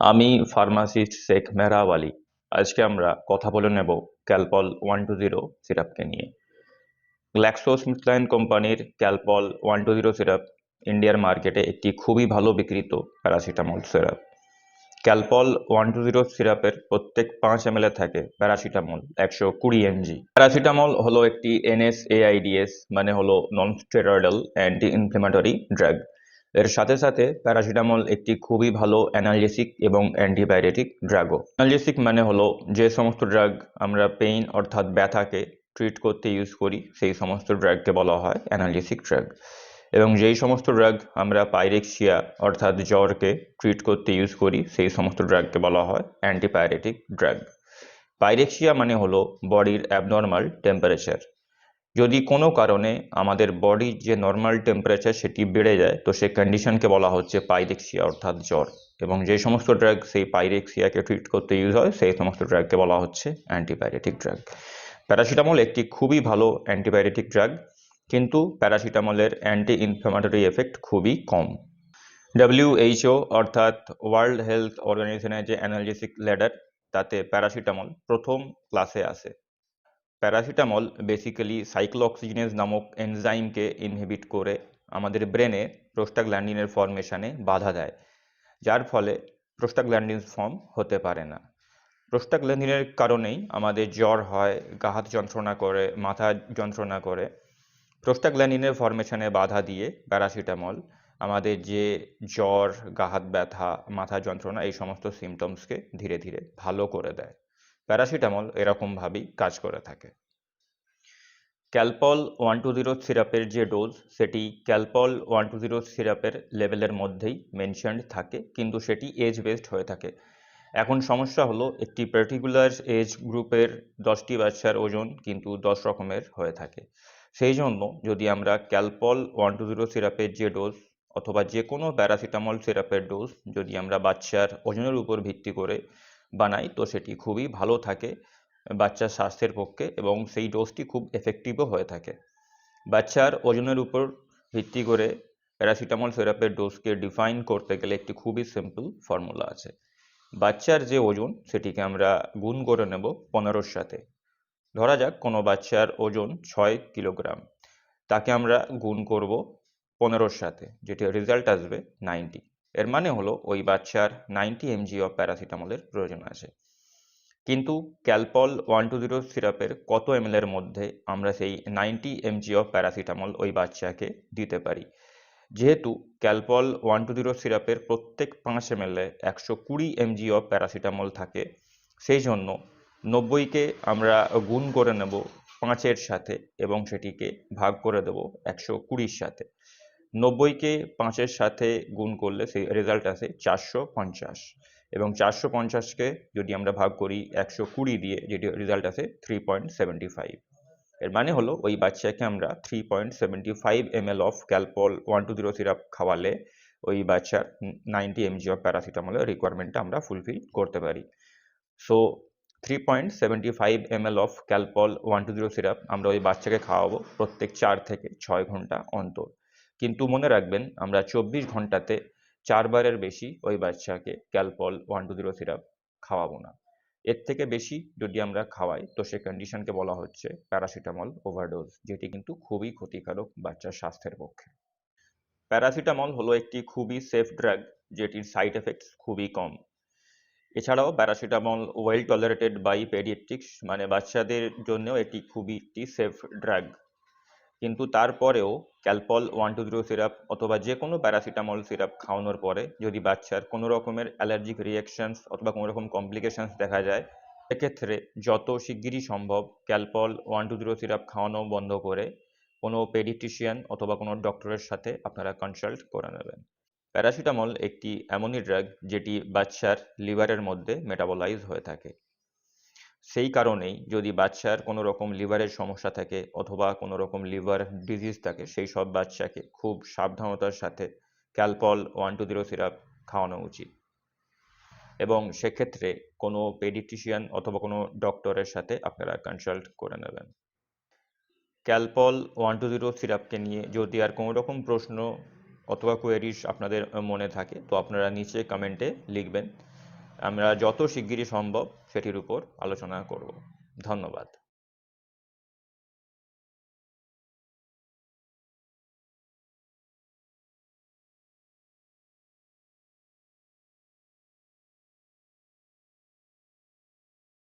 আমি ফার্মাসিস্ট শেখ মেহরাব আলী। আজকে আমরা কথা বলে নেব ক্যালপল 120 সিরাপকে নিয়ে। গ্ল্যাক্সোস্মিথক্লাইন কোম্পানির ক্যালপল 120 সিরাপ ইন্ডিয়ার মার্কেটে একটি খুবই ভালো বিক্রিত প্যারাসিটামল সিরাপ। ক্যালপল 120 সিরাপের প্রত্যেক 5 ml থাকে প্যারাসিটামল 120 mg। প্যারাসিটামল হলো একটি NSAIDs মানে হলো non steroidal anti inflammatory drug. এর সাথে সাথে প্যারাসিটামল একটি খুবই ভালো অ্যানালজেসিক এবং অ্যান্টিবায়োটিক ড্রাগও। অ্যানালজেসিক মানে হলো যে সমস্ত ড্রাগ আমরা পেইন অর্থাৎ ব্যথাকে ট্রিট করতে ইউজ করি সেই সমস্ত ড্রাগকে বলা হয় অ্যানালজেসিক ড্রাগ, এবং যেই সমস্ত ড্রাগ আমরা পাইরেক্সিয়া অর্থাৎ জ্বরকে ট্রিট করতে ইউজ করি সেই সমস্ত ড্রাগকে বলা হয় অ্যান্টিপাইরেটিক ড্রাগ। পাইরেক্সিয়া মানে হলো বডির অ্যাবনর্মাল টেম্পারেচার। যদি কোনো কারণে আমাদের বডির যে নর্মাল টেম্পারেচার সেটি বেড়ে যায় তো সেই কন্ডিশনকে বলা হচ্ছে পাইরেক্সিয়া অর্থাৎ জ্বর, এবং যে সমস্ত ড্রাগ সেই পাইরেক্সিয়াকে ট্রিট করতে ইউজ হয় সেই সমস্ত ড্রাগকে বলা হচ্ছে অ্যান্টিপাইরেটিক ড্রাগ। প্যারাসিটামল একটি খুবই ভালো অ্যান্টিবায়োটিক ড্রাগ, কিন্তু প্যারাসিটামলের অ্যান্টি ইনফ্ল্যামেটরি এফেক্ট খুবই কম। WHO অর্থাৎ ওয়ার্ল্ড হেলথ অর্গানাইজেশনের যে অ্যানালজেসিক ল্যাডার তাতে প্যারাসিটামল প্রথম ক্লাসে আসে। প্যারাসিটামল বেসিক্যালি সাইক্লোঅক্সিজেনেজ নামক এনজাইমকে ইনহিবিট করে আমাদের ব্রেনে প্রোস্টাগ্ল্যান্ডিনের ফর্মেশনে বাধা দেয়, যার ফলে প্রোস্টাগ্ল্যান্ডিন ফর্ম হতে পারে না। প্রোস্টাগ্ল্যান্ডিনের কারণেই আমাদের জ্বর হয়, গা হাত যন্ত্রণা করে, মাথা যন্ত্রণা করে। প্রোস্টাগ্ল্যান্ডিনের ফর্মেশনে বাধা দিয়ে প্যারাসিটামল আমাদের যে জ্বর, গা হাত ব্যথা, মাথা যন্ত্রণা এই সমস্ত সিমটমসকে ধীরে ধীরে ভালো করে দেয়। প্যারাসিটামল এরকমভাবেই কাজ করে থাকে। ক্যালপল 120 সিরাপের যে ডোজ সেটি ক্যালপল 120 সিরাপের লেভেলের মধ্যেই মেনশনড থাকে, কিন্তু সেটি এজ বেসড হয়ে থাকে। এখন সমস্যা হলো একটি পার্টিকুলার এজ গ্রুপের 10টি বাচ্চার ওজন কিন্তু 10 রকমের হয়ে থাকে। সেই জন্য যদি আমরা ক্যালপল 120 সিরাপের যে ডোজ অথবা যে কোনো প্যারাসিটামল সিরাপের ডোজ যদি আমরা বাচ্চার ওজনের উপর ভিত্তি করে বানাই তো সেটি খুবই ভালো থাকে বাচ্চার স্বাস্থ্যের পক্ষে, এবং সেই ডোজটি খুব এফেক্টিভও হয়ে থাকে। বাচ্চার ওজনের উপর ভিত্তি করে প্যারাসিটামল সিরাপের ডোজকে ডিফাইন করতে গেলে একটি খুবই সিম্পল ফর্মুলা আছে। বাচ্চার যে ওজন সেটিকে আমরা গুণ করে নেব 15-র সাথে। ধরা যাক কোনো বাচ্চার ওজন 6 কিলোগ্রাম, তাকে আমরা গুণ করব 15-র সাথে, যেটি রেজাল্ট আসবে 90। এর মানে হলো ওই বাচ্চার 90 mg অফ প্যারাসিটামলের প্রয়োজন আছে। কিন্তু ক্যালপল 120 সিরাপের কত ml এর মধ্যে আমরা সেই 90 mg অফ প্যারাসিটামল ওই বাচ্চাকে দিতে পারি? যেহেতু ক্যালপল 120 সিরাপের প্রত্যেক 5 ml A 120 mg of paracetamol থাকে, সেই জন্য 90কে আমরা গুণ করে নেব 5-এর সাথে এবং সেটিকে ভাগ করে দেব 120-র সাথে। 90কে 5-এর সাথে গুণ করলে সেই রেজাল্ট আসে 450, এবং 450কে যদি আমরা ভাগ করি 120 দিয়ে যেটি রেজাল্ট আসে 3.75। এর মানে হলো ওই বাচ্চাকে আমরা 3.75 ml অফ ক্যালপল 120 সিরাপ খাওয়ালে ওই বাচ্চার 90 mg অফ প্যারাসিটামলের রিকোয়ারমেন্টটা আমরা ফুলফিল করতে পারি। So 3.75 ml of Calpol 120 syrup আমরা ওই বাচ্চাকে খাওয়াবো প্রত্যেক 4 থেকে 6 ঘন্টা অন্তর। কিন্তু মনে রাখবেন আমরা 24 ঘন্টাতে 4 বারের বেশি ওই বাচ্চাকে ক্যালপল 120 সিরাপ খাওয়াবো না। এর থেকে বেশি যদি আমরা খাওয়াই তো সে কন্ডিশনকে বলা হচ্ছে প্যারাসিটামল ওভারডোজ, যেটি কিন্তু খুবই ক্ষতিকারক বাচ্চার স্বাস্থ্যের পক্ষে। প্যারাসিটামল হলো একটি খুবই সেফ ড্রাগ, যেটির সাইড এফেক্টস খুবই কম। এছাড়াও paracetamol well tolerated by paediatrics মানে বাচ্চাদের জন্যও এটি খুবই একটি সেফ ড্রাগ। কিন্তু তারপরেও ক্যালপল 120 সিরাপ অথবা যে কোনো প্যারাসিটামল সিরাপ খাওয়ানোর পরে যদি বাচ্চার কোনো রকমের অ্যালার্জিক রিয়াকশনস অথবা কোনো রকম কমপ্লিকেশনস দেখা যায়, সেক্ষেত্রে যত শিগগিরই সম্ভব ক্যালপল 120 সিরাপ খাওয়ানো বন্ধ করে কোনো পেডিয়াট্রিশিয়ান অথবা কোনো ডক্টরের সাথে আপনারা কনসাল্ট করে নেবেন। প্যারাসিটামল একটি এমনই ড্রাগ যেটি বাচ্চার লিভারের মধ্যে মেটাবলাইজ হয়ে থাকে। সেই কারণেই যদি বাচ্চার কোনো রকম লিভারের সমস্যা থাকে অথবা কোনো রকম লিভার ডিজিজ থাকে সেই সব বাচ্চাকে খুব সাবধানতার সাথে ক্যালপল 120 সিরাপ খাওয়ানো উচিত, এবং সেক্ষেত্রে কোনো পেডিয়াট্রিশিয়ান অথবা কোনো ডক্টরের সাথে আপনারা কনসাল্ট করে নেবেন। ক্যালপল 120 সিরাপকে নিয়ে যদি আর কোনো রকম প্রশ্ন অথবা কোয়েরিজ আপনাদের মনে থাকে তো আপনারা নিচে কমেন্টে লিখবেন। আমরা যত শিগগিরই সম্ভব সেটির উপর আলোচনা করব। ধন্যবাদ।